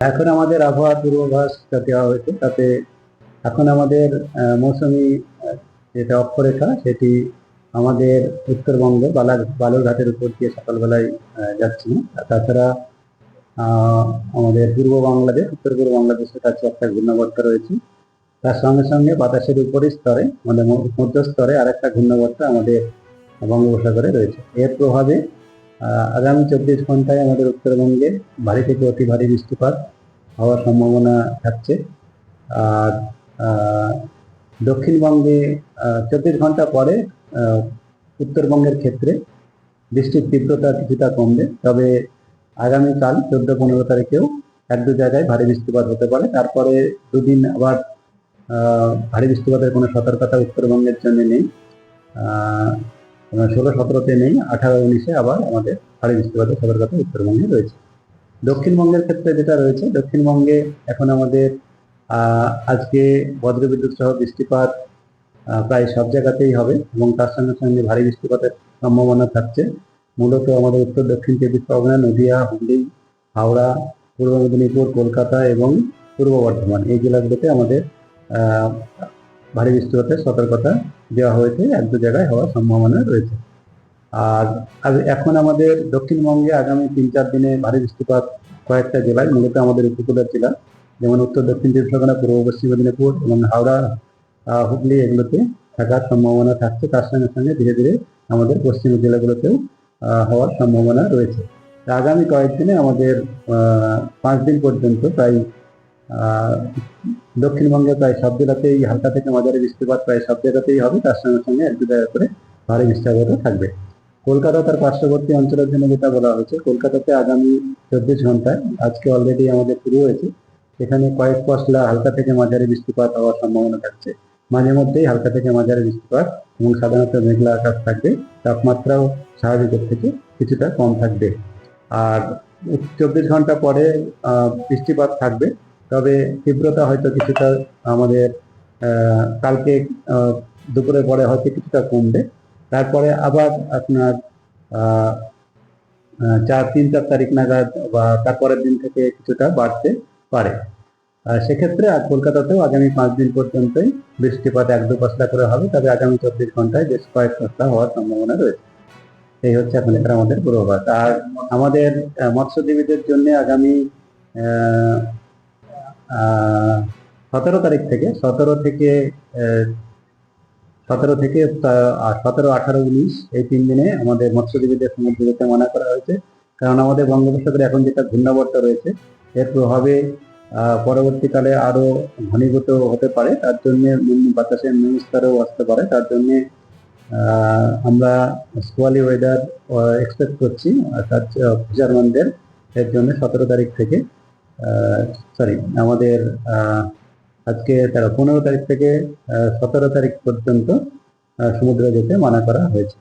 এখন আমাদের আবহাওয়ার পূর্বাভাস যা দেওয়া হয়েছে তাতে এখন আমাদের মৌসুমী যেটা অক্ষরেখা সেটি আমাদের উত্তরবঙ্গে বালুরঘাটের উপর দিয়ে সকালবেলায় যাচ্ছে। তাছাড়া আমাদের পূর্ব বাংলাদেশ, উত্তর পূর্ব বাংলাদেশের কাছে একটা ঘূর্ণাবর্ত রয়েছে। তার সঙ্গে সঙ্গে বাতাসের উপরের স্তরে মানে মধ্যস্তরে আরেকটা ঘূর্ণাবর্ত আমাদের বঙ্গোপসাগরে রয়েছে। এর প্রভাবে আগামী 24 ঘন্টায় আমাদের উত্তরবঙ্গে ভারী থেকে অতি ভারী বৃষ্টিপাত হওয়ার সম্ভাবনা থাকছে। আর দক্ষিণবঙ্গে 24 ঘন্টা পরে উত্তরবঙ্গের ক্ষেত্রে বৃষ্টির তীব্রতা কিছুটা কমবে, তবে আগামীকাল 14-15 তারিখেও এক দু জায়গায় ভারী বৃষ্টিপাত হতে পারে। তারপরে দুদিন আবার ভারী বৃষ্টিপাতের কোনো সতর্কতা উত্তরবঙ্গের জন্য নেই। 16-17-তে নেই, 18-19-এ আবার আমাদের ভারী বৃষ্টিপাতের সতর্কতা উত্তরবঙ্গে রয়েছে। দক্ষিণবঙ্গের ক্ষেত্রে যেটা রয়েছে, দক্ষিণবঙ্গে এখন আমাদের আজকে বজ্রবিদ্যুৎ সহ বৃষ্টিপাত প্রায় সব জায়গাতেই হবে এবং তার সঙ্গে সঙ্গে ভারী বৃষ্টিপাতের সম্ভাবনা থাকছে। মূলত আমাদের উত্তর দক্ষিণ 24 পরগনা, নদিয়া, হুগলি, হাওড়া, পূর্ব মেদিনীপুর, কলকাতা এবং পূর্ব বর্ধমান এই জেলাগুলোতে আমাদের ভারী বৃষ্টিপাতের সতর্কতা দেওয়া হয়েছে, এক দু জায়গায় হওয়ার সম্ভাবনা রয়েছে। আর এখন আমাদের দক্ষিণবঙ্গে আগামী 3-4 দিনে ভারী বৃষ্টিপাত কয়েকটা জেলায়, মূলত আমাদের উপকূলের জেলা যেমন উত্তর দক্ষিণ 24 পরগনা, পূর্ব পশ্চিম মেদিনীপুর এবং হাওড়া, হুগলি এগুলোতে থাকার সম্ভাবনা থাকছে। তার সঙ্গে সঙ্গে ধীরে ধীরে আমাদের পশ্চিমের জেলাগুলোতেও হওয়ার সম্ভাবনা রয়েছে। আগামী কয়েকদিনে আমাদের 5 দিন পর্যন্ত প্রায় দক্ষিণবঙ্গে প্রায় সব জেলাতেই হালকা থেকে মাঝারি বৃষ্টিপাত প্রায় সব জায়গাতেই হবে, তার সঙ্গে সঙ্গে এক দু জায়গা করে ভারী বৃষ্টিপাতও থাকবে। কলকাতা তার পার্শ্ববর্তী অঞ্চলের জন্য যেটা বলা হয়েছে, কলকাতাতে আগামী 24 ঘন্টায় আজকে অলরেডি আমাদের শুরু হয়েছে, এখানে কয়েক পশলা হালকা থেকে মাঝারি বৃষ্টিপাত হওয়ার সম্ভাবনা থাকছে। মাঝে মধ্যেই হালকা থেকে মাঝারি বৃষ্টিপাত এবং সাধারণত মেঘলা আকাশ থাকবে, তাপমাত্রাও স্বাভাবিকের থেকে কিছুটা কম থাকবে। আর 24 ঘন্টা পরে বৃষ্টিপাত থাকবে, তবে তীব্রতা হয়তো কিছুটা আমাদের কালকে দুপুরের পরে হয়তো কিছুটা কমবে। তারপরে আবার আপনার 3-4 তারিখ নাগাদ বা তারপরের দিন থেকে কিছুটা বাড়তে পারে। সেক্ষেত্রে কলকাতাতেও আগামী 5 দিন পর্যন্তই বৃষ্টিপাত 1-2 পশলা করে হবে, তবে আগামী 24 ঘন্টায় বেশ কয়েক পশলা হওয়ার সম্ভাবনা রয়েছে। এই হচ্ছে এখন এখানে আমাদের পূর্বাভাস। আর আমাদের মৎস্যজীবীদের জন্য আগামী 17 তারিখ থেকে 17 থেকে 17, 18, 19 এই 3 দিনে আমাদের মৎস্যজীবীদের সমুদ্রে যেতে মানা করা হয়েছে, কারণ আমাদের বঙ্গোপসাগরে এখন যেটা ঘূর্ণাবর্ত রয়েছে এর প্রভাবে পরবর্তীকালে আরো ঘনীভূত হতে পারে, তার জন্য বাতাসের নিম্নস্তরেও আসতে পারে। তার জন্য আমরা স্কোয়ালি ওয়েদার এক্সপেক্ট করছি, অর্থাৎ ফিশারম্যানদের এর জন্য 17 তারিখ থেকে আমাদের আজকে 15 তারিখ থেকে 17 তারিখ পর্যন্ত সমুদ্রে যেতে মানা করা হয়েছে।